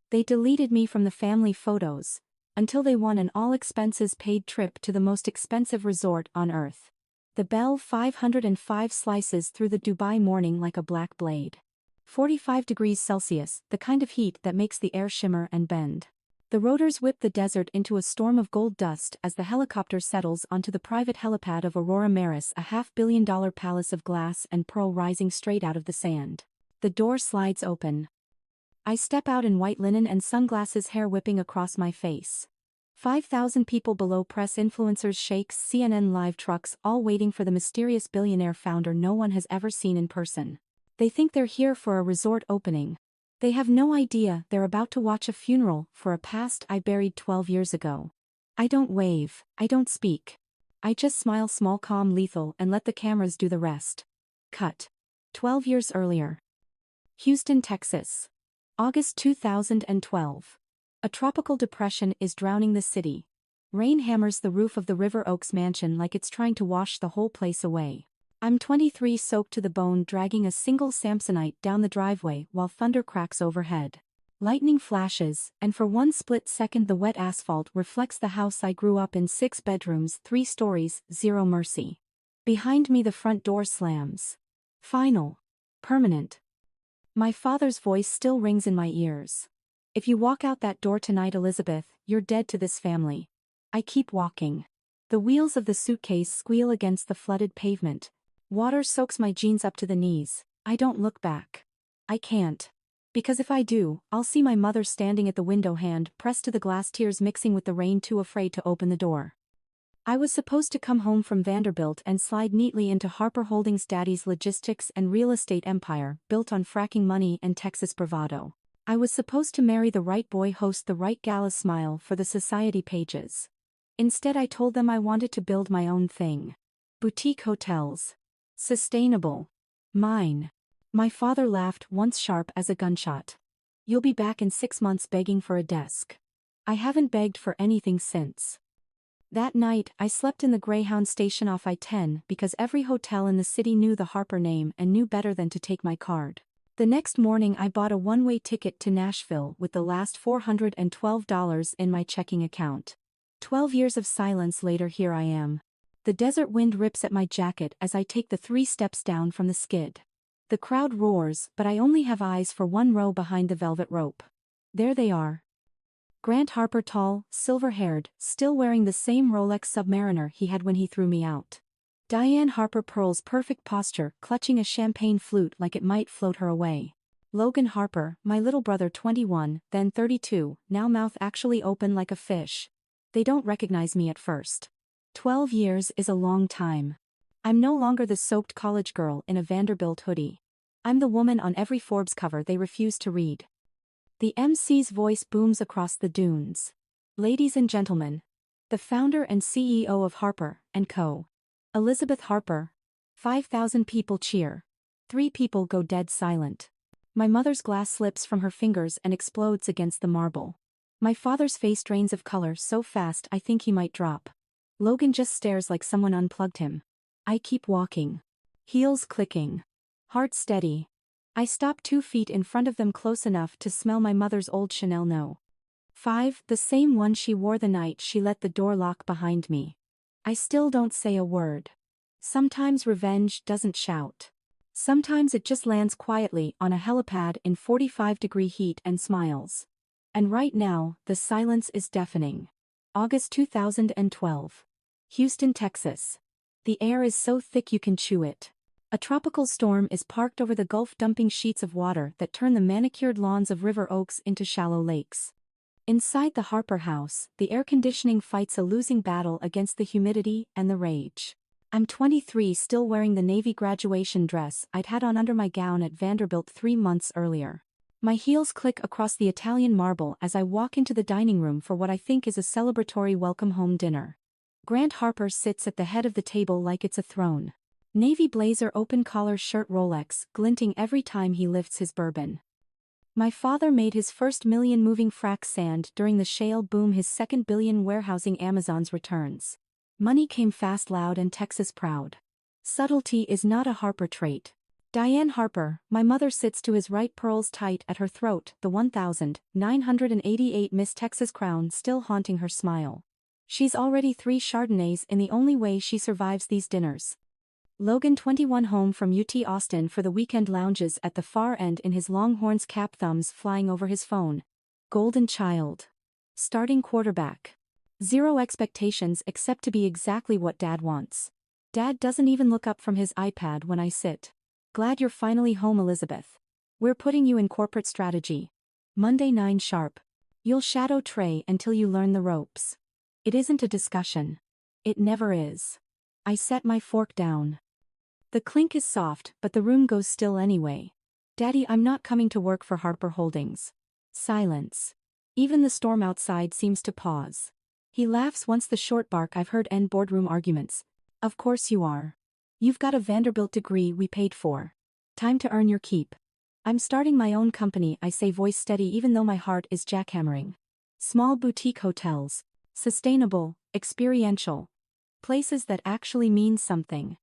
They deleted me from the family photos, until they won an all-expenses-paid trip to the most expensive resort on Earth. The Bell 505 slices through the Dubai morning like a black blade. 45 degrees Celsius, the kind of heat that makes the air shimmer and bend. The rotors whip the desert into a storm of gold dust as the helicopter settles onto the private helipad of Aurora Maris, a $500 million palace of glass and pearl rising straight out of the sand. The door slides open. I step out in white linen and sunglasses, hair whipping across my face. 5,000 people below, press influencers, sheikhs, CNN live trucks, all waiting for the mysterious billionaire founder no one has ever seen in person. They think they're here for a resort opening. They have no idea they're about to watch a funeral for a past I buried 12 years ago. I don't wave, I don't speak. I just smile, small, calm, lethal, and let the cameras do the rest. Cut. 12 years earlier. Houston, Texas. August 2012. A tropical depression is drowning the city. Rain hammers the roof of the River Oaks mansion like it's trying to wash the whole place away. I'm 23, soaked to the bone, dragging a single Samsonite down the driveway while thunder cracks overhead. Lightning flashes, and for one split second the wet asphalt reflects the house I grew up in. 6 bedrooms, 3 stories, zero mercy. Behind me the front door slams. Final. Permanent. My father's voice still rings in my ears. If you walk out that door tonight, Elizabeth, you're dead to this family. I keep walking. The wheels of the suitcase squeal against the flooded pavement. Water soaks my jeans up to the knees. I don't look back. I can't. Because if I do, I'll see my mother standing at the window, hand pressed to the glass, tears mixing with the rain, too afraid to open the door. I was supposed to come home from Vanderbilt and slide neatly into Harper Holdings, Daddy's logistics and real estate empire, built on fracking money and Texas bravado. I was supposed to marry the right boy, host the right gala, smile for the society pages. Instead, I told them I wanted to build my own thing. Boutique hotels. Sustainable. Mine. My father laughed, once sharp as a gunshot. You'll be back in 6 months begging for a desk. I haven't begged for anything since. That night, I slept in the Greyhound station off I-10 because every hotel in the city knew the Harper name and knew better than to take my card. The next morning I bought a one-way ticket to Nashville with the last $412 in my checking account. 12 years of silence later, here I am. The desert wind rips at my jacket as I take the 3 steps down from the skid. The crowd roars, but I only have eyes for one row behind the velvet rope. There they are. Grant Harper, tall, silver-haired, still wearing the same Rolex Submariner he had when he threw me out. Diane Harper, pearls, perfect posture, clutching a champagne flute like it might float her away. Logan Harper, my little brother, 21, then 32, now mouth actually open like a fish. They don't recognize me at first. 12 years is a long time. I'm no longer the soaked college girl in a Vanderbilt hoodie. I'm the woman on every Forbes cover they refuse to read. The MC's voice booms across the dunes. Ladies and gentlemen, the founder and CEO of Harper Co. Elizabeth Harper. 5,000 people cheer. 3 people go dead silent. My mother's glass slips from her fingers and explodes against the marble. My father's face drains of color so fast I think he might drop. Logan just stares like someone unplugged him. I keep walking. Heels clicking. Heart steady. I stop 2 feet in front of them, close enough to smell my mother's old Chanel No. 5, the same one she wore the night she let the door lock behind me. I still don't say a word. Sometimes revenge doesn't shout. Sometimes it just lands quietly on a helipad in 45-degree heat and smiles. And right now, the silence is deafening. August 2012. Houston, Texas. The air is so thick you can chew it. A tropical storm is parked over the Gulf, dumping sheets of water that turn the manicured lawns of River Oaks into shallow lakes. Inside the Harper house, the air conditioning fights a losing battle against the humidity and the rage. I'm 23, still wearing the navy graduation dress I'd had on under my gown at Vanderbilt 3 months earlier. My heels click across the Italian marble as I walk into the dining room for what I think is a celebratory welcome home dinner. Grant Harper sits at the head of the table like it's a throne. Navy blazer, open collar shirt, Rolex glinting every time he lifts his bourbon. My father made his first million moving frac sand during the shale boom, his second billion warehousing Amazon's returns. Money came fast, loud, and Texas proud. Subtlety is not a Harper trait. Diane Harper, my mother sits to his right, pearls tight at her throat, the 1,988 Miss Texas crown still haunting her smile. She's already 3 Chardonnays in the only way she survives these dinners. Logan 21 home from UT Austin for the weekend lounges at the far end in his Longhorns cap, thumbs flying over his phone. Golden child. Starting quarterback. Zero expectations except to be exactly what Dad wants. Dad doesn't even look up from his iPad when I sit. Glad you're finally home, Elizabeth. We're putting you in corporate strategy. Monday 9 sharp. You'll shadow Trey until you learn the ropes. It isn't a discussion. It never is. I set my fork down. The clink is soft, but the room goes still anyway. Daddy, I'm not coming to work for Harper Holdings. Silence. Even the storm outside seems to pause. He laughs once the short bark I've heard end boardroom arguments. Of course you are. You've got a Vanderbilt degree we paid for. Time to earn your keep. I'm starting my own company, I say, voice steady even though my heart is jackhammering. Small boutique hotels. Sustainable, experiential. Places that actually mean something.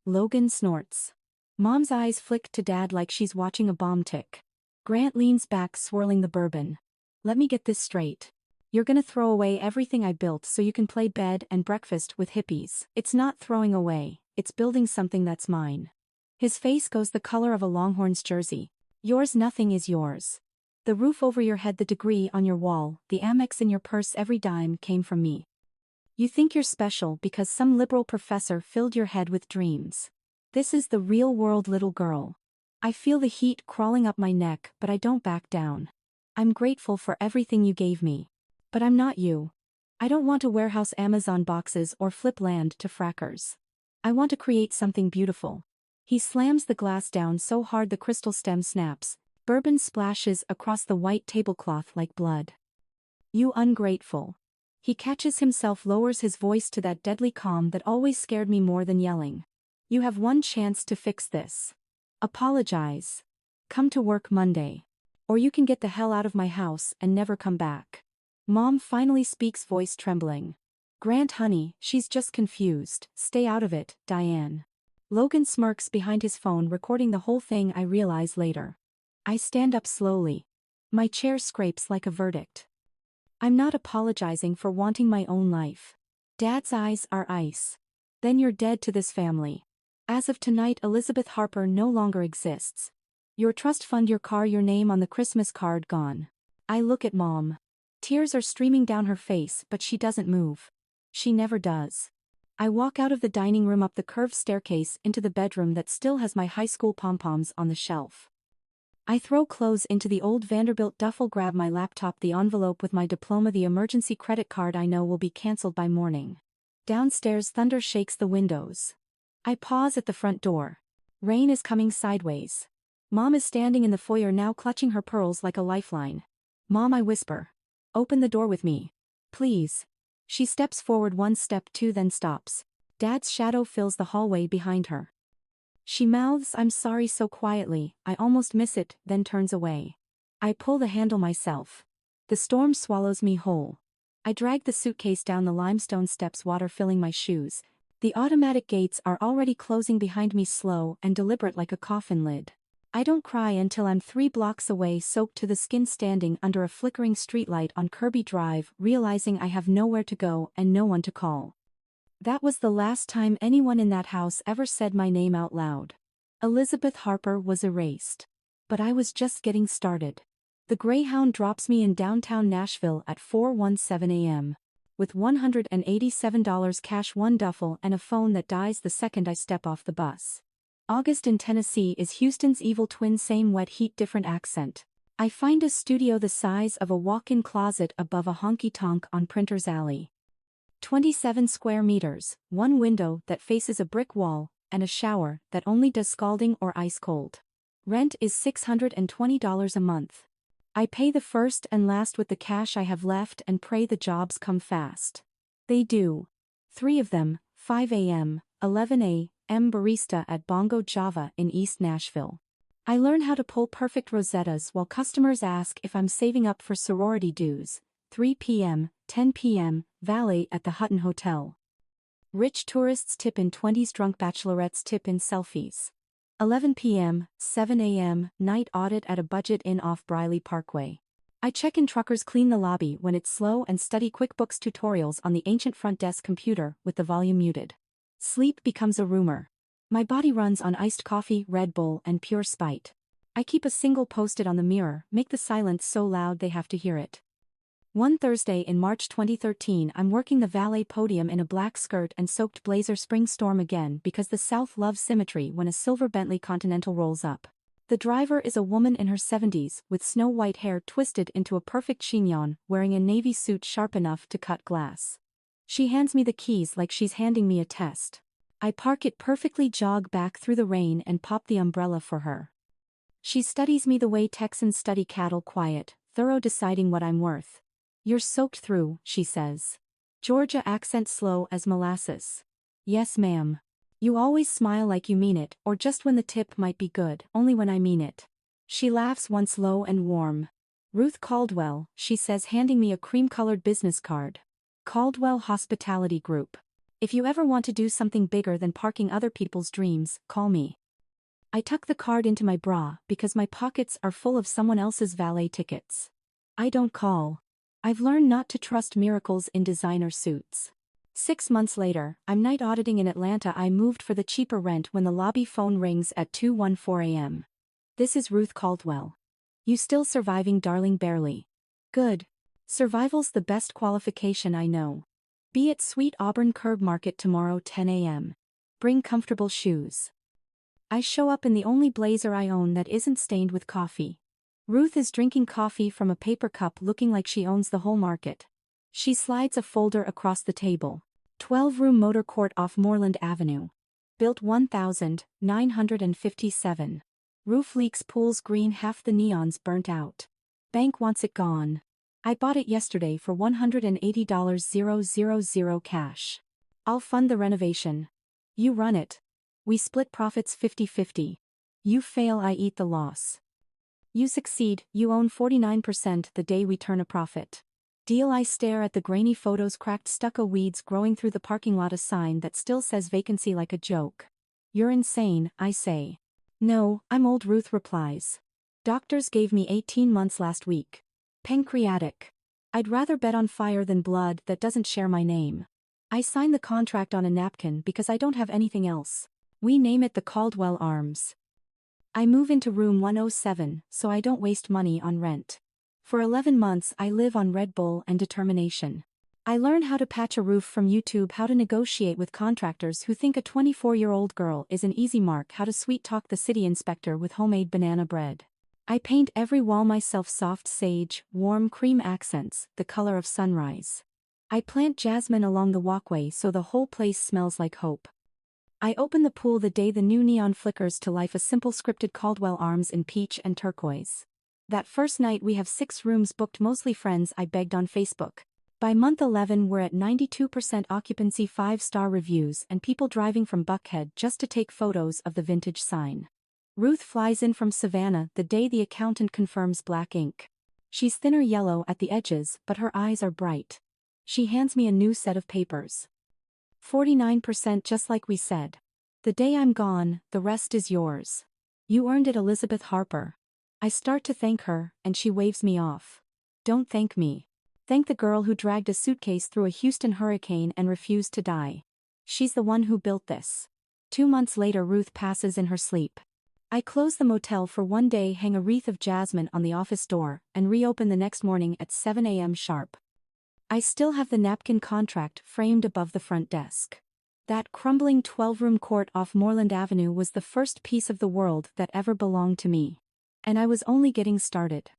Logan snorts. Mom's eyes flick to Dad like she's watching a bomb tick. Grant leans back, swirling the bourbon. Let me get this straight. You're gonna throw away everything I built so you can play bed and breakfast with hippies. It's not throwing away, it's building something that's mine. His face goes the color of a Longhorns jersey. Yours, nothing is yours. The roof over your head, the degree on your wall, the Amex in your purse, every dime came from me. You think you're special because some liberal professor filled your head with dreams. This is the real world, little girl. I feel the heat crawling up my neck, but I don't back down. I'm grateful for everything you gave me. But I'm not you. I don't want to warehouse Amazon boxes or flip land to frackers. I want to create something beautiful. He slams the glass down so hard the crystal stem snaps. Bourbon splashes across the white tablecloth like blood. You ungrateful. He catches himself, lowers his voice to that deadly calm that always scared me more than yelling. You have one chance to fix this. Apologize. Come to work Monday. Or you can get the hell out of my house and never come back. Mom finally speaks, voice trembling. Grant, honey, she's just confused. Stay out of it, Diane. Logan smirks behind his phone, recording the whole thing, I realize later. I stand up slowly. My chair scrapes like a verdict. I'm not apologizing for wanting my own life. Dad's eyes are ice. Then you're dead to this family. As of tonight, Elizabeth Harper no longer exists. Your trust fund, your car, your name on the Christmas card gone. I look at Mom. Tears are streaming down her face, but she doesn't move. She never does. I walk out of the dining room, up the curved staircase into the bedroom that still has my high school pom-poms on the shelf. I throw clothes into the old Vanderbilt duffel, grab my laptop, the envelope with my diploma, the emergency credit card I know will be canceled by morning. Downstairs, thunder shakes the windows. I pause at the front door. Rain is coming sideways. Mom is standing in the foyer now, clutching her pearls like a lifeline. Mom, I whisper. Open the door with me. Please. She steps forward, 1 step, 2, then stops. Dad's shadow fills the hallway behind her. She mouths, I'm sorry, so quietly, I almost miss it, then turns away. I pull the handle myself. The storm swallows me whole. I drag the suitcase down the limestone steps, water filling my shoes. The automatic gates are already closing behind me, slow and deliberate like a coffin lid. I don't cry until I'm 3 blocks away, soaked to the skin, standing under a flickering streetlight on Kirby Drive, realizing I have nowhere to go and no one to call. That was the last time anyone in that house ever said my name out loud. Elizabeth Harper was erased. But I was just getting started. The Greyhound drops me in downtown Nashville at 4:17 a.m. with $187 cash, 1 duffel, and a phone that dies the second I step off the bus. August in Tennessee is Houston's evil twin, same wet heat, different accent. I find a studio the size of a walk-in closet above a honky-tonk on Printer's Alley. 27 square meters, 1 window that faces a brick wall, and a shower that only does scalding or ice cold. Rent is $620 a month. I pay the first and last with the cash I have left and pray the jobs come fast. They do. 3 of them, 5 a.m., 11 a.m. barista at Bongo Java in East Nashville. I learn how to pull perfect rosettas while customers ask if I'm saving up for sorority dues. 3 p.m., 10 p.m., valet at the Hutton Hotel. Rich tourists tip in 20s, drunk bachelorettes tip in selfies. 11 p.m., 7 a.m., night audit at a budget inn off Briley Parkway. I check in truckers clean the lobby when it's slow and study QuickBooks tutorials on the ancient front desk computer with the volume muted. Sleep becomes a rumor. My body runs on iced coffee, Red Bull, and pure spite. I keep a single post-it on the mirror, make the silence so loud they have to hear it. One Thursday in March 2013 I'm working the valet podium in a black skirt and soaked blazer spring storm again because the South loves symmetry when a silver Bentley Continental rolls up. The driver is a woman in her 70s with snow-white hair twisted into a perfect chignon, wearing a navy suit sharp enough to cut glass. She hands me the keys like she's handing me a test. I park it perfectly, jog back through the rain and pop the umbrella for her. She studies me the way Texans study cattle, quiet, thorough, deciding what I'm worth. "You're soaked through," she says. Georgia accent slow as molasses. "Yes, ma'am." "You always smile like you mean it, or just when the tip might be good." "Only when I mean it." She laughs once low and warm. "Ruth Caldwell," she says, handing me a cream-colored business card. "Caldwell Hospitality Group. If you ever want to do something bigger than parking other people's dreams, call me." I tuck the card into my bra because my pockets are full of someone else's valet tickets. I don't call. I've learned not to trust miracles in designer suits. 6 months later, I'm night auditing in Atlanta. I moved for the cheaper rent when the lobby phone rings at 2:14 a.m. "This is Ruth Caldwell. You still surviving, darling?" "Barely." "Good. Survival's the best qualification I know. Be at Sweet Auburn Curb Market tomorrow 10 a.m. Bring comfortable shoes." I show up in the only blazer I own that isn't stained with coffee. Ruth is drinking coffee from a paper cup, looking like she owns the whole market. She slides a folder across the table. 12-room motor court off Moreland Avenue. Built 1957. Roof leaks, pools green, half the neons burnt out. Bank wants it gone. I bought it yesterday for $180,000 cash. I'll fund the renovation. You run it. We split profits 50-50. You fail, I eat the loss. You succeed, you own 49% the day we turn a profit. Deal. I stare at the grainy photos, cracked stucco, weeds growing through the parking lot, a sign that still says vacancy like a joke. You're insane, I say. No, I'm old, Ruth replies. Doctors gave me 18 months last week. Pancreatic. I'd rather bet on fire than blood that doesn't share my name. I sign the contract on a napkin because I don't have anything else. We name it the Caldwell Arms. I move into room 107 so I don't waste money on rent. For 11 months I live on Red Bull and determination. I learn how to patch a roof from YouTube, how to negotiate with contractors who think a 24-year-old girl is an easy mark, how to sweet-talk the city inspector with homemade banana bread. I paint every wall myself, soft sage, warm cream accents, the color of sunrise. I plant jasmine along the walkway so the whole place smells like hope. I open the pool the day the new neon flickers to life, a simple scripted Caldwell Arms in peach and turquoise. That first night we have 6 rooms booked, mostly friends I begged on Facebook. By month 11 we're at 92% occupancy, 5-star reviews, and people driving from Buckhead just to take photos of the vintage sign. Ruth flies in from Savannah the day the accountant confirms black ink. She's thinner yellow at the edges, but her eyes are bright. She hands me a new set of papers. 49%, just like we said. The day I'm gone, the rest is yours. You earned it, Elizabeth Harper. I start to thank her, and she waves me off. Don't thank me. Thank the girl who dragged a suitcase through a Houston hurricane and refused to die. She's the one who built this. 2 months later Ruth passes in her sleep. I close the motel for one day, hang a wreath of jasmine on the office door, and reopen the next morning at 7 a.m. sharp. I still have the napkin contract framed above the front desk. That crumbling 12-room court off Moreland Avenue was the first piece of the world that ever belonged to me. And I was only getting started.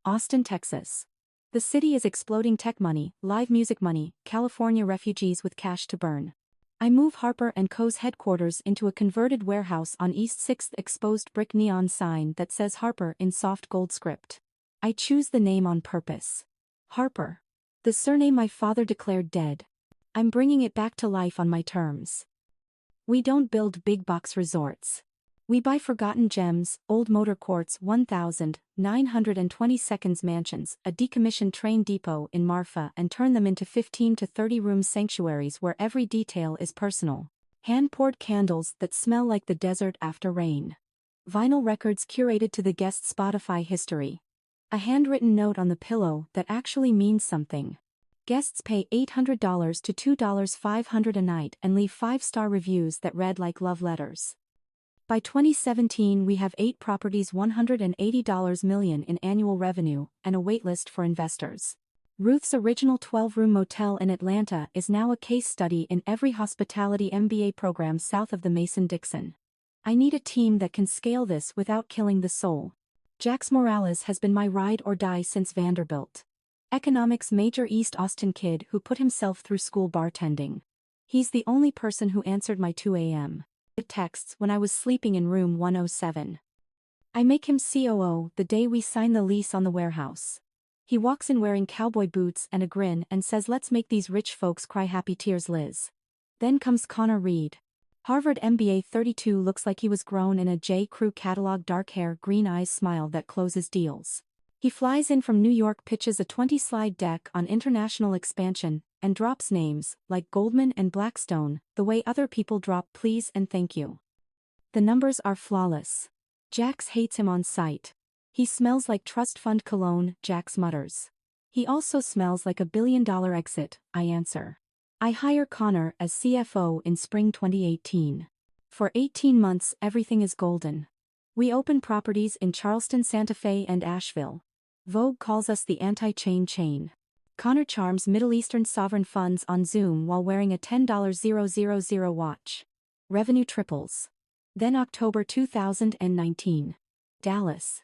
Austin, Texas. The city is exploding, tech money, live music money, California refugees with cash to burn. I move Harper Co.'s headquarters into a converted warehouse on East 6th, exposed brick neon sign that says Harper in soft gold script. I choose the name on purpose. Harper. The surname my father declared dead. I'm bringing it back to life on my terms. We don't build big box resorts. We buy forgotten gems, old motor courts, 1,920 mansions, a decommissioned train depot in Marfa, and turn them into 15 to 30 room sanctuaries where every detail is personal. Hand-poured candles that smell like the desert after rain. Vinyl records curated to the guest's Spotify history. A handwritten note on the pillow that actually means something. Guests pay $800 to $2,500 a night and leave 5-star reviews that read like love letters. By 2017 we have 8 properties, $180 million in annual revenue, and a waitlist for investors. Ruth's original 12-room motel in Atlanta is now a case study in every hospitality MBA program south of the Mason-Dixon. I need a team that can scale this without killing the soul. Jax Morales has been my ride or die since Vanderbilt. Economics major East Austin kid who put himself through school bartending. He's the only person who answered my 2 a.m. texts when I was sleeping in room 107. I make him COO the day we sign the lease on the warehouse. He walks in wearing cowboy boots and a grin and says, "Let's make these rich folks cry happy tears, Liz." Then comes Connor Reed. Harvard MBA 32 looks like he was grown in a J. Crew catalog, dark hair, green eyes, smile that closes deals. He flies in from New York, pitches a 20-slide deck on international expansion, and drops names, like Goldman and Blackstone, the way other people drop please and thank you. The numbers are flawless. Jax hates him on sight. He smells like trust fund cologne, Jax mutters. He also smells like $1 billion exit, I answer. I hire Connor as CFO in spring 2018. For 18 months everything is golden. We open properties in Charleston, Santa Fe and Asheville. Vogue calls us the anti-chain chain. Connor charms Middle Eastern sovereign funds on Zoom while wearing a $10,000 watch. Revenue triples. Then October 2019. Dallas.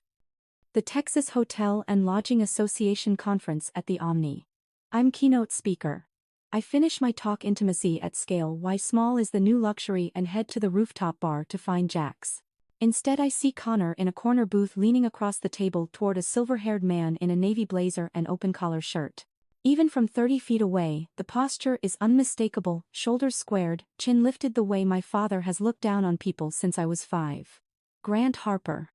The Texas Hotel and Lodging Association Conference at the Omni. I'm keynote speaker. I finish my talk, intimacy at scale, why small is the new luxury, and head to the rooftop bar to find Jax. Instead I see Connor in a corner booth leaning across the table toward a silver-haired man in a navy blazer and open-collar shirt. Even from 30 feet away, the posture is unmistakable, shoulders squared, chin lifted the way my father has looked down on people since I was 5. Grant Harper.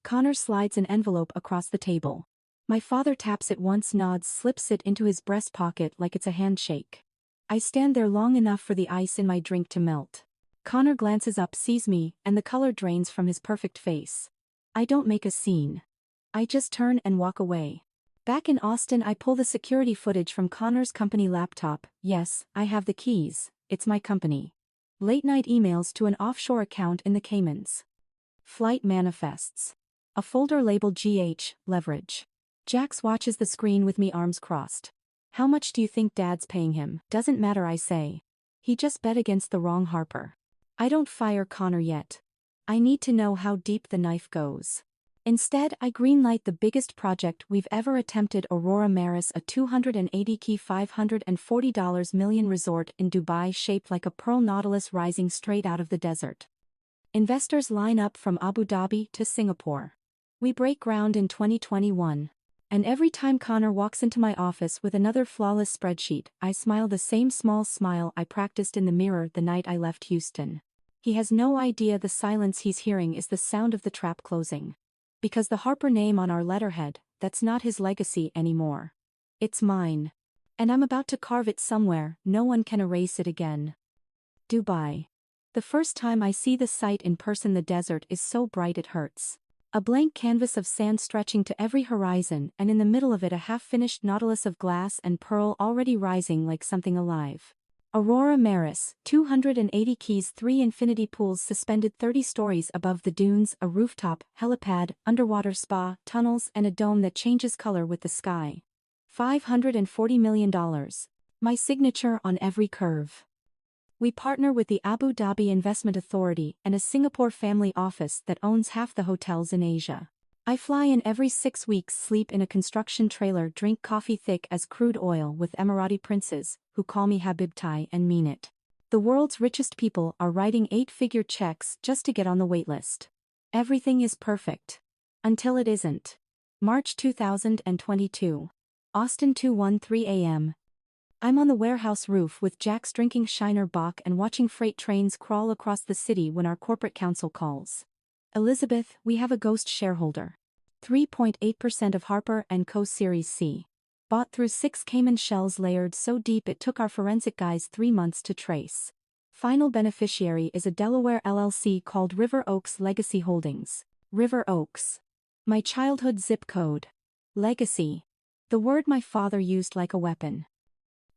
Connor slides an envelope across the table. My father taps it once, nods, slips it into his breast pocket like it's a handshake. I stand there long enough for the ice in my drink to melt. Connor glances up, sees me, and the color drains from his perfect face. I don't make a scene. I just turn and walk away. Back in Austin I pull the security footage from Connor's company laptop. Yes, I have the keys, it's my company. Late night emails to an offshore account in the Caymans. Flight manifests. A folder labeled GH, leverage. Jax watches the screen with me, arms crossed. How much do you think Dad's paying him? Doesn't matter, I say. He just bet against the wrong Harper. I don't fire Connor yet. I need to know how deep the knife goes. Instead I greenlight the biggest project we've ever attempted, Aurora Maris, a 280-key $540 million resort in Dubai shaped like a pearl nautilus rising straight out of the desert. Investors line up from Abu Dhabi to Singapore. We break ground in 2021. And every time Connor walks into my office with another flawless spreadsheet, I smile the same small smile I practiced in the mirror the night I left Houston. He has no idea the silence he's hearing is the sound of the trap closing. Because the Harper name on our letterhead, that's not his legacy anymore. It's mine. And I'm about to carve it somewhere, no one can erase it again. Dubai. The first time I see the site in person, the desert is so bright it hurts. A blank canvas of sand stretching to every horizon, and in the middle of it a half-finished nautilus of glass and pearl already rising like something alive. Aurora Maris, 280 keys, 3 infinity pools suspended 30 stories above the dunes, a rooftop, helipad, underwater spa, tunnels, and a dome that changes color with the sky. $540 million. My signature on every curve. We partner with the Abu Dhabi Investment Authority and a Singapore family office that owns half the hotels in Asia. I fly in every 6 weeks, sleep in a construction trailer, drink coffee thick as crude oil with Emirati princes, who call me Habibti and mean it. The world's richest people are writing 8-figure checks just to get on the waitlist. Everything is perfect. Until it isn't. March 2022. Austin, 2:13 a.m. I'm on the warehouse roof with Jax drinking Shiner Bock and watching freight trains crawl across the city when our corporate counsel calls. Elizabeth, we have a ghost shareholder. 3.8% of Harper Co. Series C. Bought through 6 Cayman shells layered so deep it took our forensic guys 3 months to trace. final beneficiary is a Delaware LLC called River Oaks Legacy Holdings. River Oaks. My childhood zip code. Legacy. The word my father used like a weapon.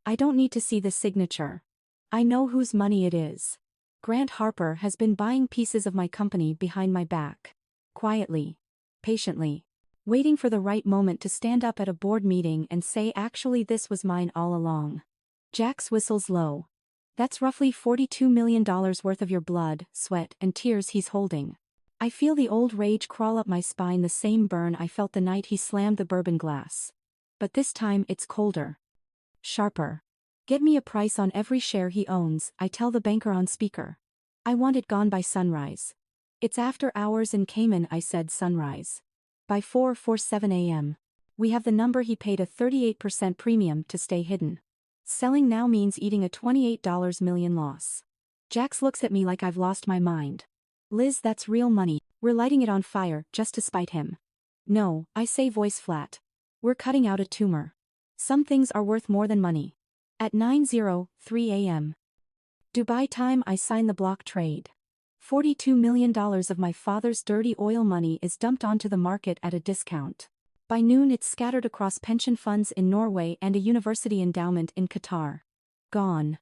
I don't need to see the signature. I know whose money it is. Grant Harper has been buying pieces of my company behind my back. Quietly. Patiently. Waiting for the right moment to stand up at a board meeting and say actually this was mine all along. Jax whistles low. That's roughly $42 million worth of your blood, sweat, and tears he's holding. I feel the old rage crawl up my spine, the same burn I felt the night he slammed the bourbon glass. But this time it's colder. Sharper. Get me a price on every share he owns, I tell the banker on speaker. I want it gone by sunrise. It's after hours in Cayman, I said sunrise. By 4:47 a.m. We have the number he paid a 38% premium to stay hidden. Selling now means eating a $28 million loss. Jax looks at me like I've lost my mind. Liz, that's real money. We're lighting it on fire, just to spite him. No, I say, voice flat. We're cutting out a tumor. Some things are worth more than money. At 9:03 a.m. Dubai time, I sign the block trade. $42 million of my father's dirty oil money is dumped onto the market at a discount. By noon it's scattered across pension funds in Norway and a university endowment in Qatar. Gone.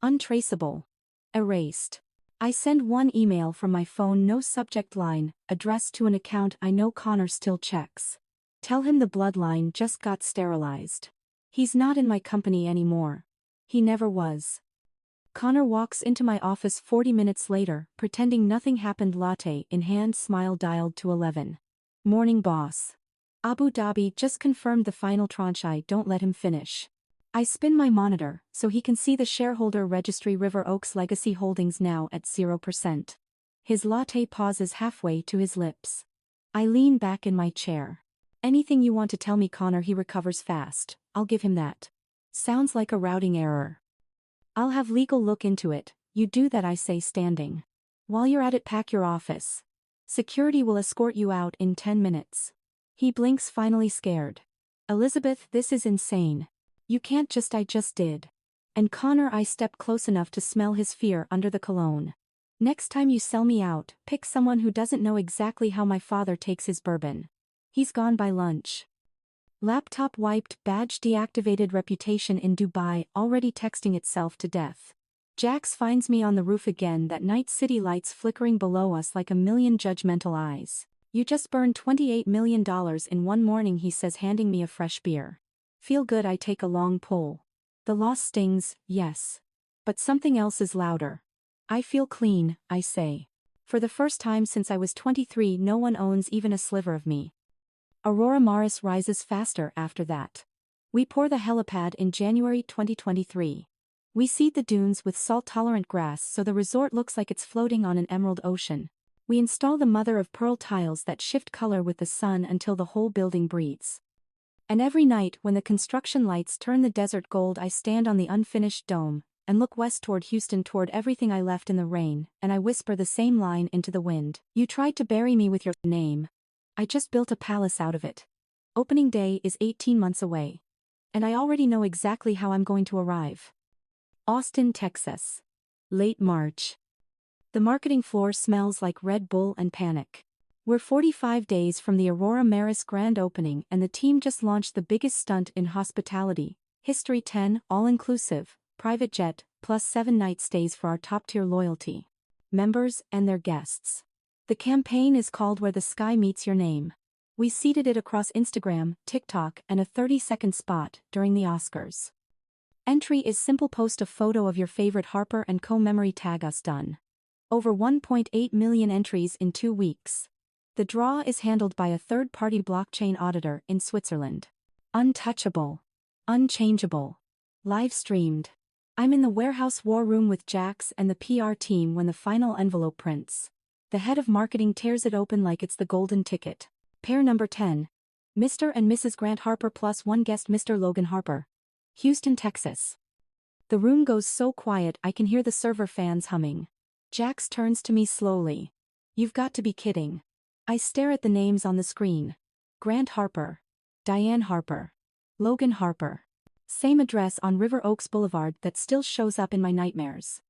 Untraceable. Erased. I send one email from my phone, no subject line, addressed to an account I know Connor still checks. Tell him the bloodline just got sterilized. He's not in my company anymore. He never was. Connor walks into my office 40 minutes later, pretending nothing happened, latte in hand, smile dialed to 11. Morning, boss. Abu Dhabi just confirmed the final tranche. I don't let him finish. I spin my monitor, so he can see the shareholder registry. River Oaks Legacy Holdings now at 0%. His latte pauses halfway to his lips. I lean back in my chair. Anything you want to tell me, Connor? He recovers fast. I'll give him that. Sounds like a routing error. I'll have legal look into it. You do that, I say, standing. While you're at it, pack your office. Security will escort you out in 10 minutes. He blinks, finally scared. Elizabeth, this is insane. You can't just. I just did. And Connor, I step close enough to smell his fear under the cologne. Next time you sell me out, pick someone who doesn't know exactly how my father takes his bourbon. He's gone by lunch. Laptop wiped, badge deactivated, reputation in Dubai already texting itself to death. Jax finds me on the roof again that night, city lights flickering below us like a million judgmental eyes. You just burned $28 million in one morning, he says, handing me a fresh beer. Feel good? I take a long pull. The loss stings, yes. But something else is louder. I feel clean, I say. For the first time since I was 23, no one owns even a sliver of me. Aurora Maris rises faster after that. We pour the helipad in January 2023. We seed the dunes with salt-tolerant grass so the resort looks like it's floating on an emerald ocean. We install the mother-of-pearl tiles that shift color with the sun until the whole building breathes. And every night when the construction lights turn the desert gold, I stand on the unfinished dome and look west toward Houston, toward everything I left in the rain, and I whisper the same line into the wind. You tried to bury me with your name. I just built a palace out of it. Opening day is 18 months away. And I already know exactly how I'm going to arrive. Austin, Texas. Late March. The marketing floor smells like Red Bull and panic. We're 45 days from the Aurora Maris grand opening, and the team just launched the biggest stunt in hospitality history: 10 all-inclusive, private jet, plus 7 night stays for our top-tier loyalty members and their guests. The campaign is called Where the Sky Meets Your Name. We seeded it across Instagram, TikTok, and a 30-second spot during the Oscars. Entry is simple: post a photo of your favorite Harper Co memory, tag us. Done. Over 1.8 million entries in 2 weeks. The draw is handled by a third-party blockchain auditor in Switzerland. Untouchable. Unchangeable. Live streamed. I'm in the warehouse war room with Jax and the PR team when the final envelope prints. The head of marketing tears it open like it's the golden ticket. Pair number 10. Mr. and Mrs. Grant Harper plus one guest, Mr. Logan Harper. Houston, Texas. The room goes so quiet I can hear the server fans humming. Jax turns to me slowly. You've got to be kidding. I stare at the names on the screen. Grant Harper. Diane Harper. Logan Harper. Same address on River Oaks Boulevard that still shows up in my nightmares.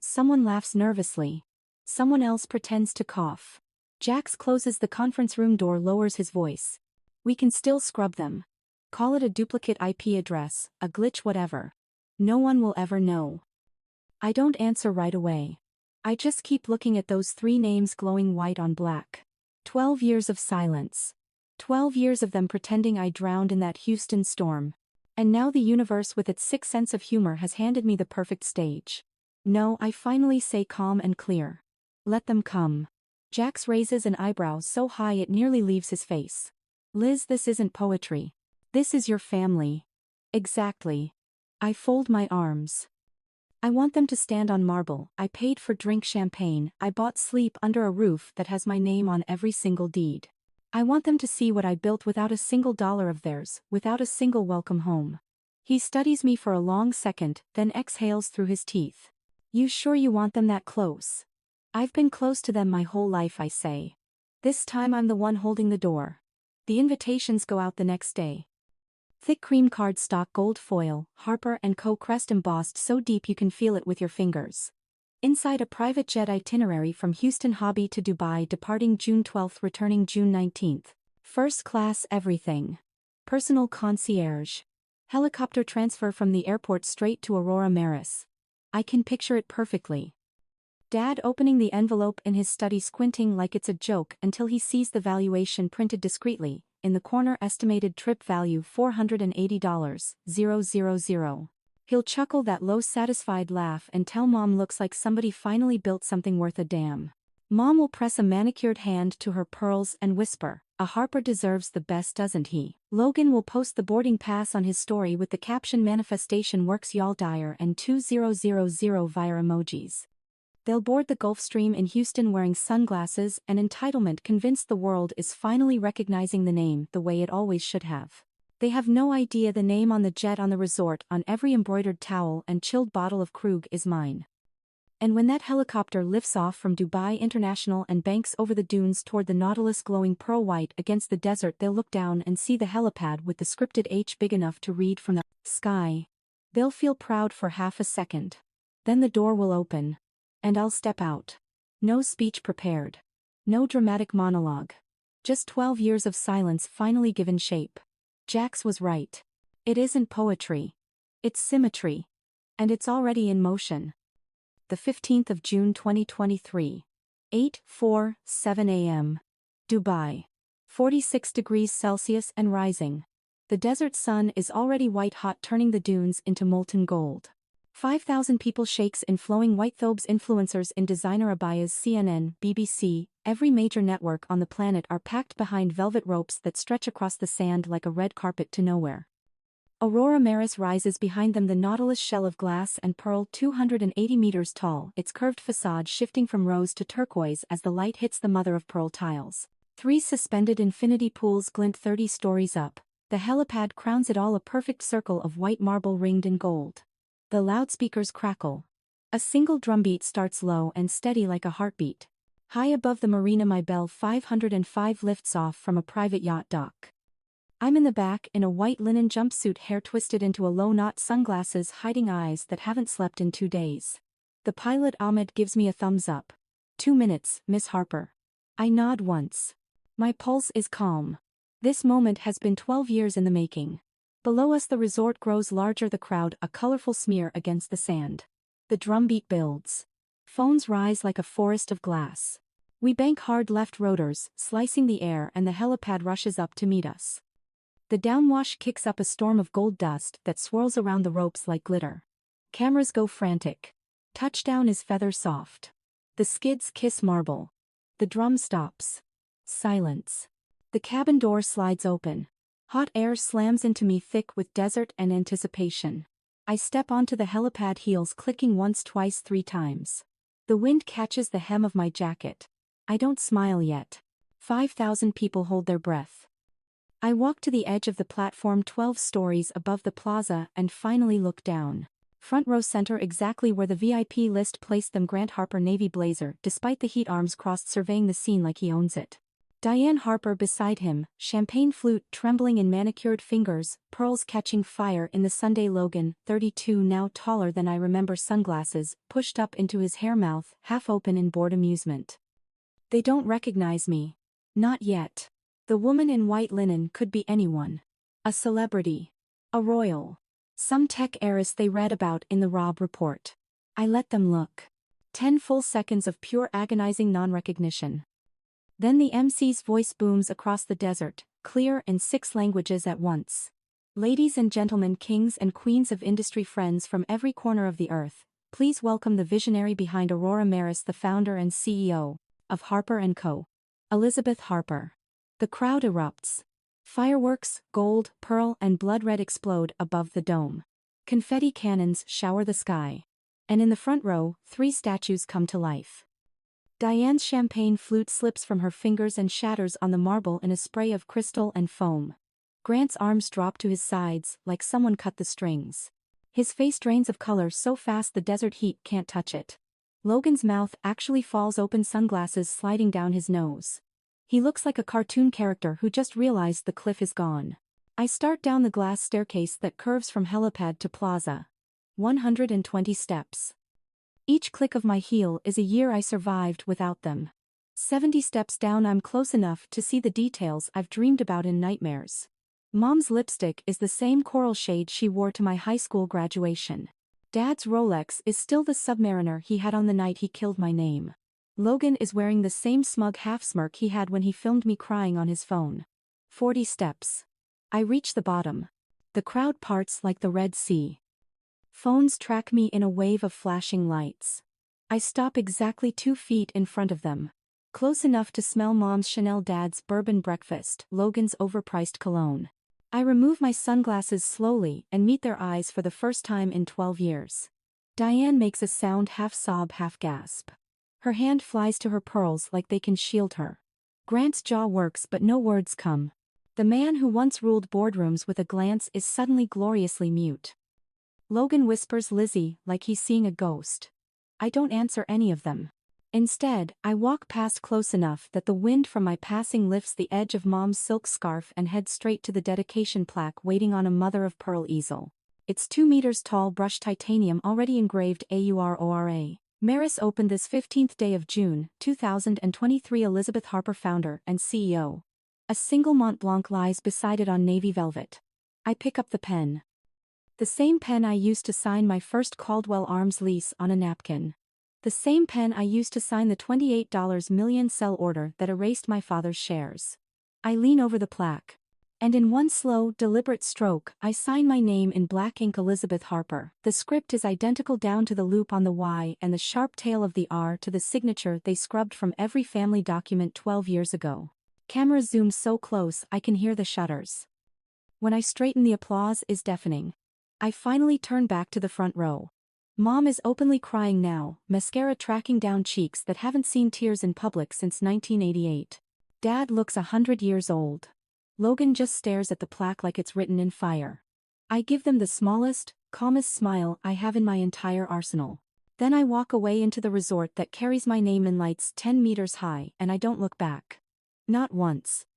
Someone laughs nervously. Someone else pretends to cough. Jax closes the conference room door, lowers his voice. We can still scrub them. Call it a duplicate IP address, a glitch, whatever. No one will ever know. I don't answer right away. I just keep looking at those 3 names glowing white on black. 12 years of silence. 12 years of them pretending I drowned in that Houston storm. And now the universe with its sick sense of humor has handed me the perfect stage. No, I finally say calm and clear. Let them come. Jax raises an eyebrow so high it nearly leaves his face. Liz, this isn't poetry. This is your family. Exactly. I fold my arms. I want them to stand on marble. I paid for drink champagne. I bought sleep under a roof that has my name on every single deed. I want them to see what I built without a single dollar of theirs, without a single welcome home. He studies me for a long second, then exhales through his teeth. You sure you want them that close? I've been close to them my whole life, I say. This time I'm the one holding the door. The invitations go out the next day. Thick cream cardstock gold foil, Harper Co crest embossed so deep you can feel it with your fingers. Inside a private jet itinerary from Houston Hobby to Dubai, departing June 12th, returning June 19th. First class everything. Personal concierge. Helicopter transfer from the airport straight to Aurora Maris. I can picture it perfectly. Dad opening the envelope in his study, squinting like it's a joke until he sees the valuation printed discreetly. In the corner, estimated trip value $480,000. He'll chuckle that low satisfied laugh and tell Mom looks like somebody finally built something worth a damn. Mom will press a manicured hand to her pearls and whisper, "A Harper deserves the best, doesn't he?" Logan will post the boarding pass on his story with the caption "Manifestation works, y'all dire" and 2000 via emojis. They'll board the Gulfstream in Houston wearing sunglasses and entitlement, convinced the world is finally recognizing the name the way it always should have. They have no idea the name on the jet, on the resort, on every embroidered towel and chilled bottle of Krug is mine. And when that helicopter lifts off from Dubai International and banks over the dunes toward the Nautilus glowing pearl white against the desert, they'll look down and see the helipad with the scripted H big enough to read from the sky. They'll feel proud for half a second. Then the door will open. And I'll step out. No speech prepared. No dramatic monologue. Just 12 years of silence finally given shape. Jax was right. It isn't poetry. It's symmetry. And it's already in motion. The 15th of June 2023. 8:47 a.m. Dubai. 46 degrees Celsius and rising. The desert sun is already white hot, turning the dunes into molten gold. 5,000 people, sheikhs in flowing white thobes, influencers in designer abayas, CNN, BBC, every major network on the planet are packed behind velvet ropes that stretch across the sand like a red carpet to nowhere. Aurora Maris rises behind them, the Nautilus shell of glass and pearl, 280 meters tall, its curved facade shifting from rose to turquoise as the light hits the mother-of-pearl tiles. 3 suspended infinity pools glint 30 stories up. The helipad crowns it all, a perfect circle of white marble ringed in gold. The loudspeakers crackle. A single drumbeat starts low and steady like a heartbeat. High above the marina, my Bell 505 lifts off from a private yacht dock. I'm in the back in a white linen jumpsuit, hair twisted into a low knot, sunglasses hiding eyes that haven't slept in 2 days. The pilot Ahmed gives me a thumbs up. 2 minutes, Miss Harper. I nod once. My pulse is calm. This moment has been 12 years in the making. Below us the resort grows larger, the crowd a colorful smear against the sand. The drumbeat builds. Phones rise like a forest of glass. We bank hard left rotors, slicing the air, and the helipad rushes up to meet us. The downwash kicks up a storm of gold dust that swirls around the ropes like glitter. Cameras go frantic. Touchdown is feather soft. The skids kiss marble. The drum stops. Silence. The cabin door slides open. Hot air slams into me, thick with desert and anticipation. I step onto the helipad, heels clicking once, twice, 3 times. The wind catches the hem of my jacket. I don't smile yet. 5,000 people hold their breath. I walk to the edge of the platform 12 stories above the plaza and finally look down. Front row center, exactly where the VIP list placed them, Grant Harper, navy blazer, despite the heat, arms crossed, surveying the scene like he owns it. Diane Harper beside him, champagne flute trembling in manicured fingers, pearls catching fire in the Sunday. Logan, 32, now taller than I remember, sunglasses pushed up into his hair, mouth half open in bored amusement. They don't recognize me. Not yet. The woman in white linen could be anyone. A celebrity. A royal. Some tech heiress they read about in the Robb report. I let them look. 10 full seconds of pure agonizing non-recognition. Then the MC's voice booms across the desert, clear in 6 languages at once. Ladies and gentlemen, kings and queens of industry, friends from every corner of the earth, please welcome the visionary behind Aurora Maris, the founder and CEO of Harper Co. Elizabeth Harper. The crowd erupts. Fireworks, gold, pearl, and blood red explode above the dome. Confetti cannons shower the sky. And in the front row, 3 statues come to life. Diane's champagne flute slips from her fingers and shatters on the marble in a spray of crystal and foam. Grant's arms drop to his sides, like someone cut the strings. His face drains of color so fast the desert heat can't touch it. Logan's mouth actually falls open, sunglasses sliding down his nose. He looks like a cartoon character who just realized the cliff is gone. I start down the glass staircase that curves from helipad to plaza. 120 steps. Each click of my heel is a year I survived without them. 70 steps down, I'm close enough to see the details I've dreamed about in nightmares. Mom's lipstick is the same coral shade she wore to my high school graduation. Dad's Rolex is still the Submariner he had on the night he killed my name. Logan is wearing the same smug half-smirk he had when he filmed me crying on his phone. 40 steps. I reach the bottom. The crowd parts like the Red Sea. Phones track me in a wave of flashing lights. I stop exactly 2 feet in front of them. Close enough to smell Mom's Chanel, Dad's bourbon breakfast, Logan's overpriced cologne. I remove my sunglasses slowly and meet their eyes for the first time in 12 years. Diane makes a sound, half sob, half gasp. Her hand flies to her pearls like they can shield her. Grant's jaw works but no words come. The man who once ruled boardrooms with a glance is suddenly gloriously mute. Logan whispers Lizzie like he's seeing a ghost. I don't answer any of them. Instead, I walk past close enough that the wind from my passing lifts the edge of Mom's silk scarf and head straight to the dedication plaque waiting on a mother-of-pearl easel. It's 2 meters tall, brushed titanium, already engraved Aurora Maris, opened this 15th day of June, 2023. Elizabeth Harper, founder and CEO. A single Mont Blanc lies beside it on navy velvet. I pick up the pen. The same pen I used to sign my first Caldwell Arms lease on a napkin. The same pen I used to sign the $28 million sell order that erased my father's shares. I lean over the plaque. And in one slow, deliberate stroke, I sign my name in black ink, Elizabeth Harper. The script is identical down to the loop on the Y and the sharp tail of the R to the signature they scrubbed from every family document 12 years ago. Camera zooms so close I can hear the shutters. When I straighten, the applause is deafening. I finally turn back to the front row. Mom is openly crying now, mascara tracking down cheeks that haven't seen tears in public since 1988. Dad looks 100 years old. Logan just stares at the plaque like it's written in fire. I give them the smallest, calmest smile I have in my entire arsenal. Then I walk away into the resort that carries my name in lights 10 meters high, and I don't look back. Not once.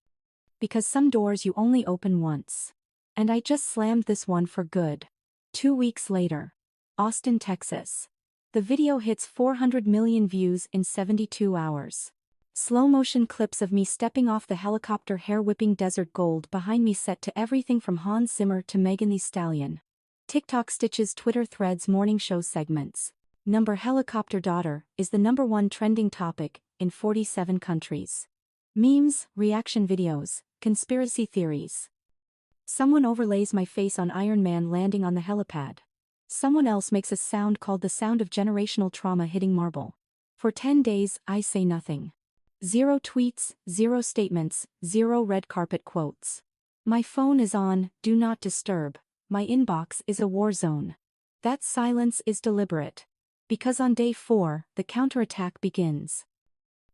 Because some doors you only open once. And I just slammed this one for good. 2 weeks later. Austin, Texas. The video hits 400 million views in 72 hours. Slow-motion clips of me stepping off the helicopter, hair-whipping desert gold behind me set to everything from Hans Zimmer to Megan Thee Stallion. TikTok stitches Twitter threads, morning show segments. Number helicopter daughter is the #1 trending topic in 47 countries. Memes, reaction videos, conspiracy theories. Someone overlays my face on Iron Man landing on the helipad. Someone else makes a sound called the sound of generational trauma hitting marble. For 10 days, I say nothing. 0 tweets, 0 statements, 0 red carpet quotes. My phone is on, do not disturb. My inbox is a war zone. That silence is deliberate. Because on day 4, the counterattack begins.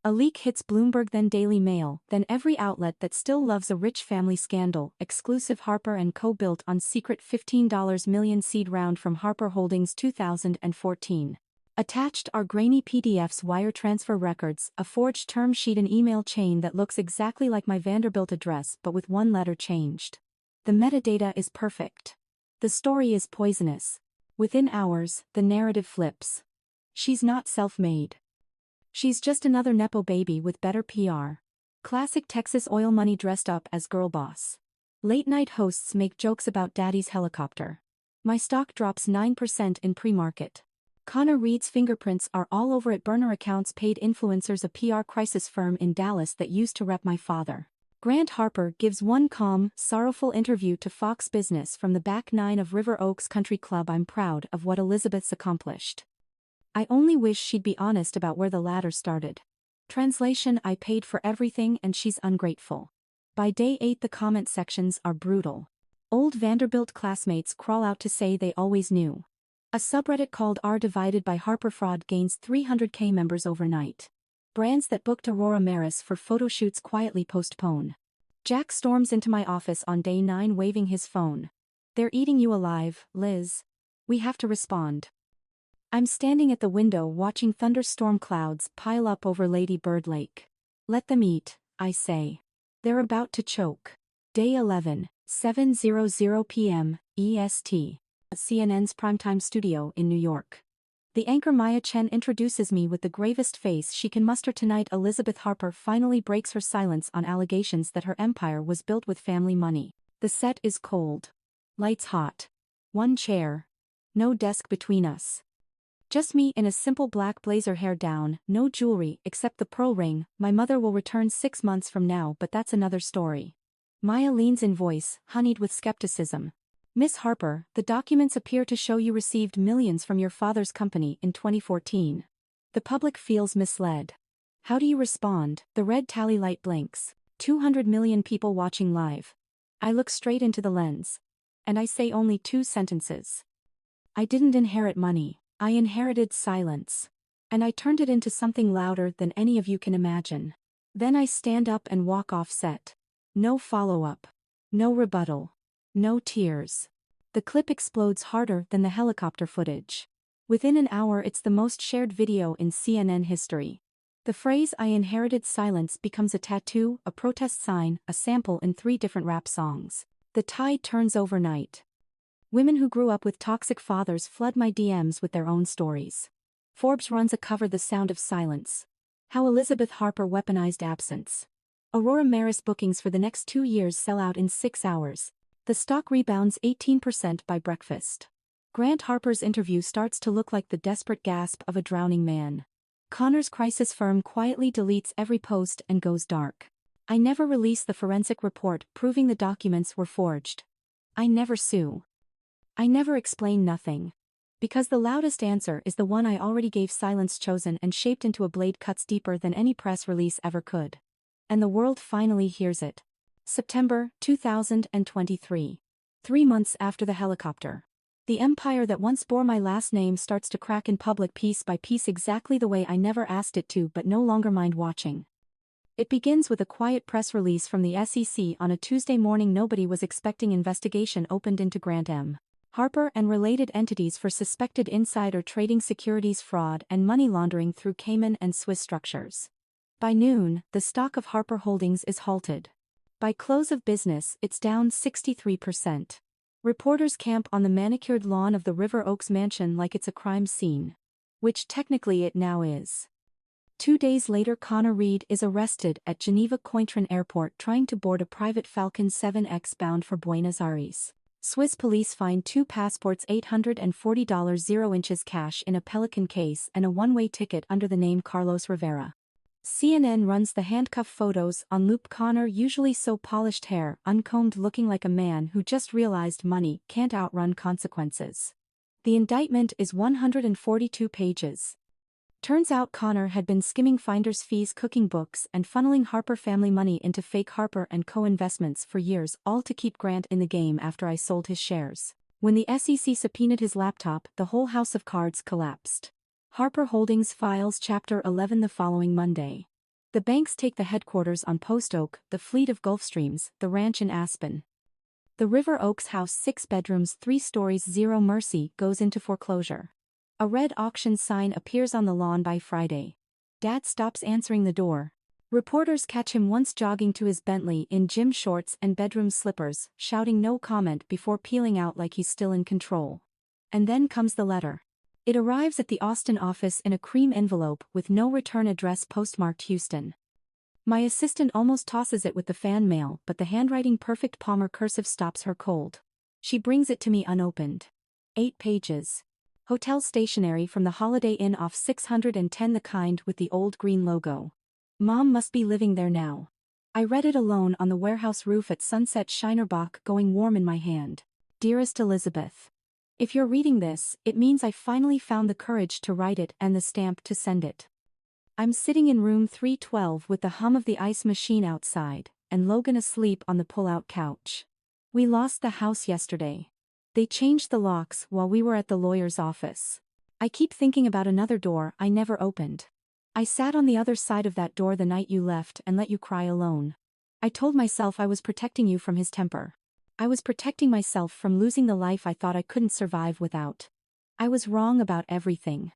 A leak hits Bloomberg, then Daily Mail, then every outlet that still loves a rich family scandal. Exclusive: Harper Co. built on secret $15 million seed round from Harper Holdings 2014. Attached are grainy PDFs, wire transfer records, a forged term sheet, and email chain that looks exactly like my Vanderbilt address but with one letter changed. The metadata is perfect. The story is poisonous. Within hours, the narrative flips. She's not self-made. She's just another Nepo baby with better PR. Classic Texas oil money dressed up as girl boss. Late-night hosts make jokes about daddy's helicopter. My stock drops 9% in pre-market. Connor Reed's fingerprints are all over it. Burner accounts, paid influencers, a PR crisis firm in Dallas that used to rep my father. Grant Harper gives one calm, sorrowful interview to Fox Business from the back nine of River Oaks Country Club. I'm proud of what Elizabeth's accomplished. I only wish she'd be honest about where the ladder started. Translation: I paid for everything and she's ungrateful. By day 8 the comment sections are brutal. Old Vanderbilt classmates crawl out to say they always knew. A subreddit called r divided by Harper fraud gains 300k members overnight. Brands that booked Aurora Maris for photoshoots quietly postpone. Jack storms into my office on day 9 waving his phone. They're eating you alive, Liz. We have to respond. I'm standing at the window watching thunderstorm clouds pile up over Lady Bird Lake. Let them eat, I say. They're about to choke. Day 11, 7:00 p.m. EST. CNN's primetime studio in New York. The anchor Maya Chen introduces me with the gravest face she can muster. Tonight Elizabeth Harper finally breaks her silence on allegations that her empire was built with family money. The set is cold. Lights hot. One chair. No desk between us. Just me in a simple black blazer, hair down, no jewelry except the pearl ring. My mother will return 6 months from now, but that's another story. Maya leans in, voice honeyed with skepticism. Miss Harper, the documents appear to show you received millions from your father's company in 2014. The public feels misled. How do you respond? The red tally light blinks. 200 million people watching live. I look straight into the lens. And I say only 2 sentences. I didn't inherit money. I inherited silence. And I turned it into something louder than any of you can imagine. Then I stand up and walk off set. No follow-up. No rebuttal. No tears. The clip explodes harder than the helicopter footage. Within an hour it's the most shared video in CNN history. The phrase "I inherited silence" becomes a tattoo, a protest sign, a sample in 3 different rap songs. The tide turns overnight. Women who grew up with toxic fathers flood my DMs with their own stories. Forbes runs a cover, "The Sound of Silence." How Elizabeth Harper weaponized absence. Aurora Maris bookings for the next 2 years sell out in 6 hours. The stock rebounds 18% by breakfast. Grant Harper's interview starts to look like the desperate gasp of a drowning man. Connor's crisis firm quietly deletes every post and goes dark. I never release the forensic report proving the documents were forged. I never sue. I never explain nothing. Because the loudest answer is the one I already gave, silence chosen and shaped into a blade cuts deeper than any press release ever could. And the world finally hears it. September 2023. 3 months after the helicopter. The empire that once bore my last name starts to crack in public piece by piece, exactly the way I never asked it to but no longer mind watching. It begins with a quiet press release from the SEC on a Tuesday morning. Nobody was expecting. Investigation opened into Grant M. Harper and related entities for suspected insider trading, securities fraud and money laundering through Cayman and Swiss structures. By noon, the stock of Harper Holdings is halted. By close of business, it's down 63%. Reporters camp on the manicured lawn of the River Oaks mansion like it's a crime scene. Which technically it now is. 2 days later, Connor Reed is arrested at Geneva Cointrin Airport trying to board a private Falcon 7X bound for Buenos Aires. Swiss police find 2 passports, $840, 0 inches cash in a Pelican case and a one-way ticket under the name Carlos Rivera. CNN runs the handcuff photos on loop. Connor, usually so polished, hair uncombed, looking like a man who just realized money can't outrun consequences. The indictment is 142 pages. Turns out Connor had been skimming finder's fees, cooking books and funneling Harper family money into fake Harper & Co investments for years, all to keep Grant in the game after I sold his shares. When the SEC subpoenaed his laptop, the whole house of cards collapsed. Harper Holdings files Chapter 11 the following Monday. The banks take the headquarters on Post Oak, the fleet of Gulfstreams, the ranch in Aspen. The River Oaks house, 6 bedrooms, 3 stories, 0 mercy, goes into foreclosure. A red auction sign appears on the lawn by Friday. Dad stops answering the door. Reporters catch him once jogging to his Bentley in gym shorts and bedroom slippers, shouting no comment before peeling out like he's still in control. And then comes the letter. It arrives at the Austin office in a cream envelope with no return address postmarked Houston. My assistant almost tosses it with the fan mail, but the handwriting perfect Palmer cursive stops her cold. She brings it to me unopened. 8 pages. Hotel stationery from the Holiday Inn off 610, the kind with the old green logo. Mom must be living there now. I read it alone on the warehouse roof at sunset, Shinerbach going warm in my hand. Dearest Elizabeth. If you're reading this, it means I finally found the courage to write it and the stamp to send it. I'm sitting in room 312 with the hum of the ice machine outside, and Logan asleep on the pull-out couch. We lost the house yesterday. They changed the locks while we were at the lawyer's office. I keep thinking about another door I never opened. I sat on the other side of that door the night you left and let you cry alone. I told myself I was protecting you from his temper. I was protecting myself from losing the life I thought I couldn't survive without. I was wrong about everything.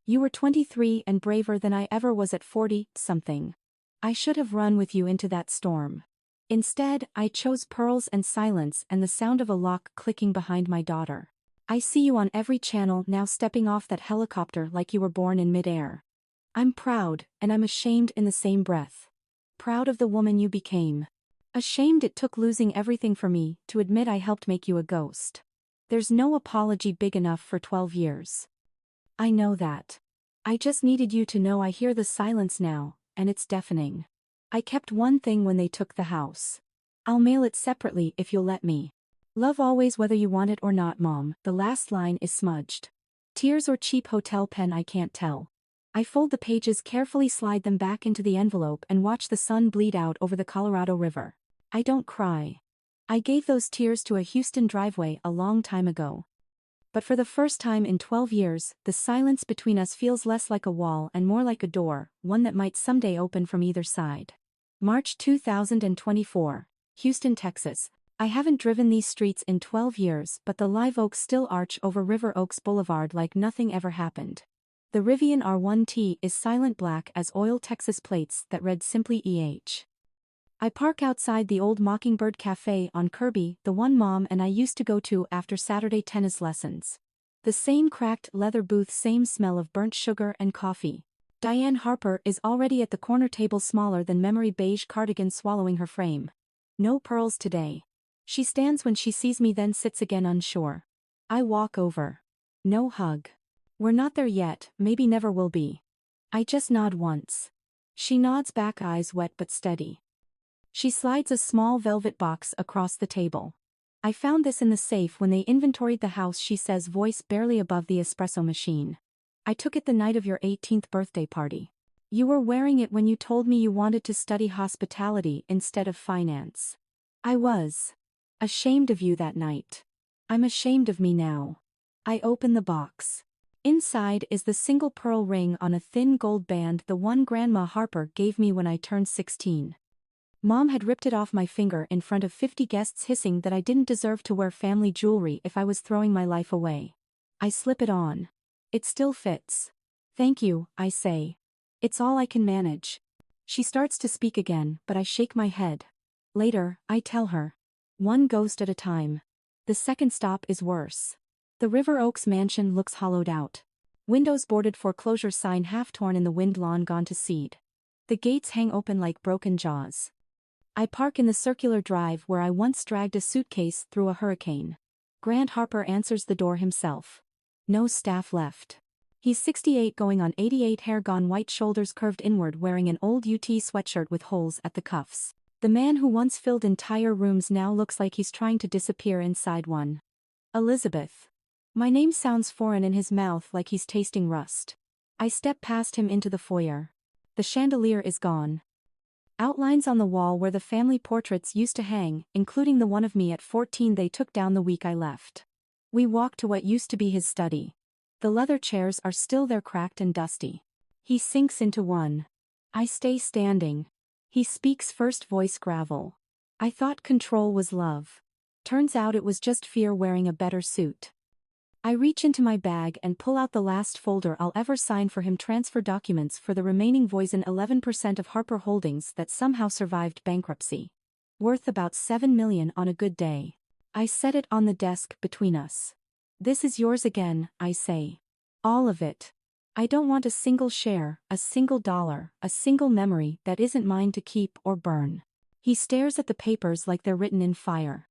You were 23 and braver than I ever was at 40-something. I should have run with you into that storm. Instead, I chose pearls and silence and the sound of a lock clicking behind my daughter. I see you on every channel now, stepping off that helicopter like you were born in midair. I'm proud, and I'm ashamed in the same breath. Proud of the woman you became. Ashamed it took losing everything for me to admit I helped make you a ghost. There's no apology big enough for 12 years. I know that. I just needed you to know I hear the silence now, and it's deafening. I kept one thing when they took the house. I'll mail it separately if you'll let me. Love always, whether you want it or not, Mom. The last line is smudged. Tears or cheap hotel pen, I can't tell. I fold the pages carefully, slide them back into the envelope, and watch the sun bleed out over the Colorado River. I don't cry. I gave those tears to a Houston driveway a long time ago. But for the first time in 12 years, the silence between us feels less like a wall and more like a door, one that might someday open from either side. March 2024. Houston, Texas. I haven't driven these streets in 12 years, but the live oaks still arch over River Oaks Boulevard like nothing ever happened. The Rivian R1T is silent black as oil, Texas plates that read simply EH. I park outside the old Mockingbird Cafe on Kirby, the one Mom and I used to go to after Saturday tennis lessons. The same cracked leather booth, same smell of burnt sugar and coffee. Diane Harper is already at the corner table, smaller than memory beige cardigan swallowing her frame. No pearls today. She stands when she sees me, then sits again unsure. I walk over. No hug. We're not there yet, maybe never will be. I just nod once. She nods back, eyes wet but steady. She slides a small velvet box across the table. I found this in the safe when they inventoried the house, she says, voice barely above the espresso machine. I took it the night of your 18th birthday party. You were wearing it when you told me you wanted to study hospitality instead of finance. I was ashamed of you that night. I'm ashamed of me now. I open the box. Inside is the single pearl ring on a thin gold band, the one Grandma Harper gave me when I turned 16. Mom had ripped it off my finger in front of 50 guests, hissing that I didn't deserve to wear family jewelry if I was throwing my life away. I slip it on. It still fits. Thank you, I say. It's all I can manage. She starts to speak again, but I shake my head. Later, I tell her. One ghost at a time. The second stop is worse. The River Oaks mansion looks hollowed out. Windows boarded, foreclosure sign half torn in the wind, lawn gone to seed. The gates hang open like broken jaws. I park in the circular drive where I once dragged a suitcase through a hurricane. Grant Harper answers the door himself. No staff left. He's 68 going on 88, hair gone white, shoulders curved inward, wearing an old UT sweatshirt with holes at the cuffs. The man who once filled entire rooms now looks like he's trying to disappear inside one. Elizabeth. My name sounds foreign in his mouth, like he's tasting rust. I step past him into the foyer. The chandelier is gone. Outlines on the wall where the family portraits used to hang, including the one of me at 14 they took down the week I left. We walk to what used to be his study. The leather chairs are still there, cracked and dusty. He sinks into one. I stay standing. He speaks first, voice gravel. I thought control was love. Turns out it was just fear wearing a better suit. I reach into my bag and pull out the last folder I'll ever sign for him, transfer documents for the remaining Voisin 11% of Harper Holdings that somehow survived bankruptcy. Worth about $7 million on a good day. I set it on the desk between us. This is yours again, I say. All of it. I don't want a single share, a single dollar, a single memory that isn't mine to keep or burn. He stares at the papers like they're written in fire.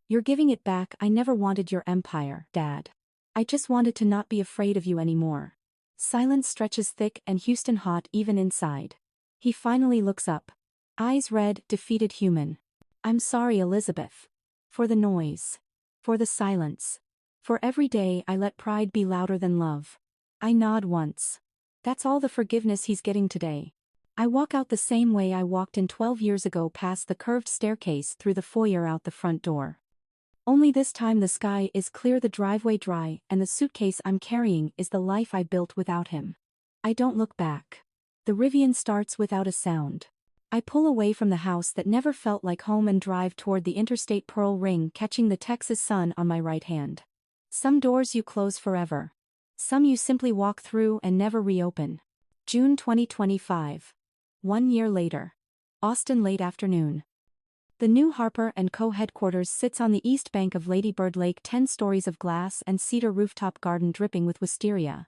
You're giving it back. I never wanted your empire, Dad. I just wanted to not be afraid of you anymore. Silence stretches thick and Houston hot even inside. He finally looks up. Eyes red, defeated human. I'm sorry, Elizabeth. For the noise. For the silence. For every day I let pride be louder than love. I nod once. That's all the forgiveness he's getting today. I walk out the same way I walked in 12 years ago, past the curved staircase, through the foyer, out the front door. Only this time the sky is clear, the driveway dry, and the suitcase I'm carrying is the life I built without him. I don't look back. The Rivian starts without a sound. I pull away from the house that never felt like home and drive toward the interstate pearl ring, catching the Texas sun on my right hand. Some doors you close forever. Some you simply walk through and never reopen. June 2025. 1 year later. Austin, late afternoon. The new Harper Co headquarters sits on the east bank of Lady Bird Lake, 10 stories of glass and cedar rooftop garden dripping with wisteria.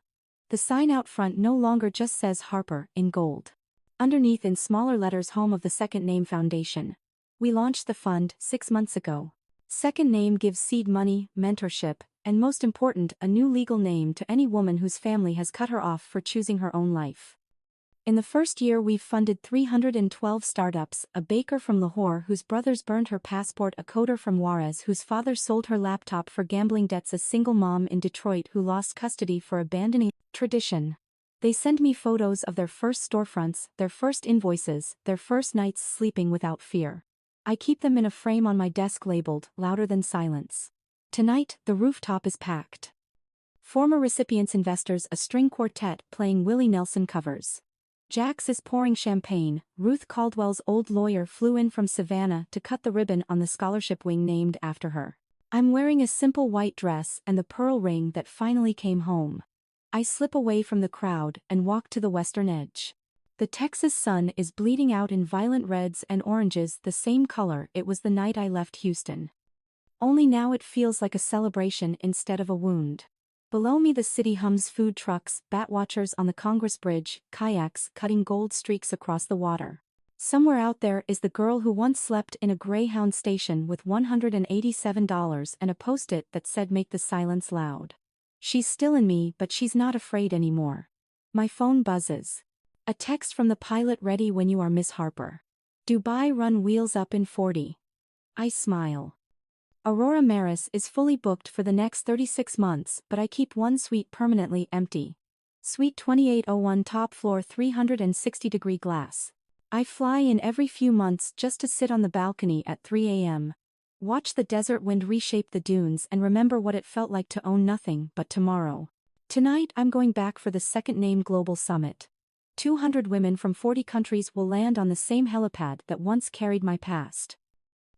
The sign out front no longer just says Harper in gold. Underneath, in smaller letters, home of the Second Name Foundation. We launched the fund 6 months ago. Second Name gives seed money, mentorship, and most important, a new legal name to any woman whose family has cut her off for choosing her own life. In the first year we've funded 312 startups, a baker from Lahore whose brothers burned her passport, a coder from Juarez whose father sold her laptop for gambling debts, a single mom in Detroit who lost custody for abandoning tradition. They send me photos of their first storefronts, their first invoices, their first nights sleeping without fear. I keep them in a frame on my desk labeled, louder than silence. Tonight, the rooftop is packed. Former recipients, investors, a string quartet playing Willie Nelson covers. Jax is pouring champagne. Ruth Caldwell's old lawyer flew in from Savannah to cut the ribbon on the scholarship wing named after her. I'm wearing a simple white dress and the pearl ring that finally came home. I slip away from the crowd and walk to the western edge. The Texas sun is bleeding out in violent reds and oranges, the same color it was the night I left Houston. Only now it feels like a celebration instead of a wound. Below me the city hums, food trucks, batwatchers on the Congress Bridge, kayaks cutting gold streaks across the water. Somewhere out there is the girl who once slept in a Greyhound station with $187 and a post-it that said "Make the silence loud." She's still in me, but she's not afraid anymore. My phone buzzes. A text from the pilot: ready when you are, Miss Harper. Dubai run wheels up in 40. I smile. Aurora Maris is fully booked for the next 36 months, but I keep one suite permanently empty. Suite 2801, top floor, 360-degree glass. I fly in every few months just to sit on the balcony at 3 a.m. Watch the desert wind reshape the dunes and remember what it felt like to own nothing but tomorrow. Tonight I'm going back for the Second Name Global Summit. 200 women from 40 countries will land on the same helipad that once carried my past.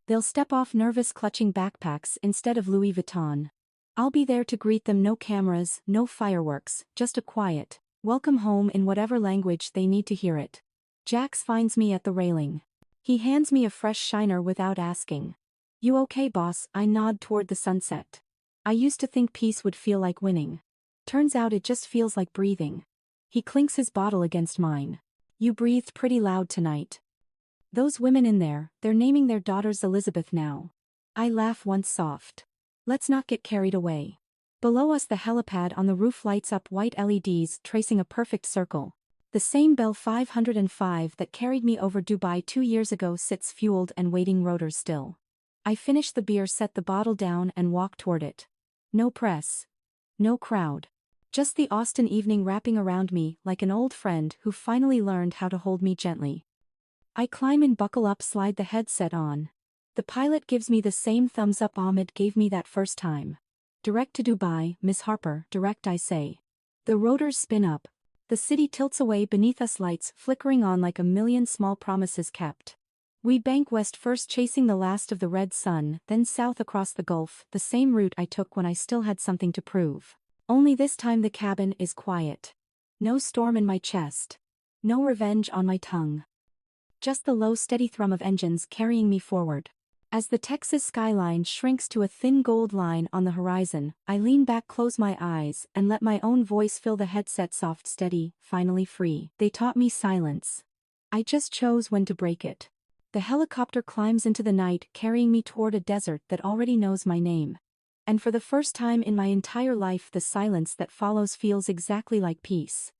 They'll step off nervous, clutching backpacks instead of Louis Vuitton. I'll be there to greet them, no cameras, no fireworks, just a quiet welcome home in whatever language they need to hear it. Jax finds me at the railing. He hands me a fresh shiner without asking. You okay, boss? I nod toward the sunset. I used to think peace would feel like winning. Turns out it just feels like breathing. He clinks his bottle against mine. You breathed pretty loud tonight. Those women in there, they're naming their daughters Elizabeth now. I laugh once soft. Let's not get carried away. Below us the helipad on the roof lights up, white LEDs tracing a perfect circle. The same Bell 505 that carried me over Dubai 2 years ago sits fueled and waiting, rotors still. I finish the beer, set the bottle down and walk toward it. No press. No crowd. Just the Austin evening wrapping around me like an old friend who finally learned how to hold me gently. I climb in, buckle up, slide the headset on. The pilot gives me the same thumbs up Ahmed gave me that first time. Direct to Dubai, Miss Harper, direct, I say. The rotors spin up. The city tilts away beneath us, lights flickering on like a million small promises kept. We bank west first, chasing the last of the red sun, then south across the Gulf, the same route I took when I still had something to prove. Only this time the cabin is quiet. No storm in my chest. No revenge on my tongue. Just the low steady thrum of engines carrying me forward. As the Texas skyline shrinks to a thin gold line on the horizon, I lean back, close my eyes, and let my own voice fill the headset, soft, steady, finally free. They taught me silence. I just chose when to break it. The helicopter climbs into the night, carrying me toward a desert that already knows my name. And for the first time in my entire life, the silence that follows feels exactly like peace.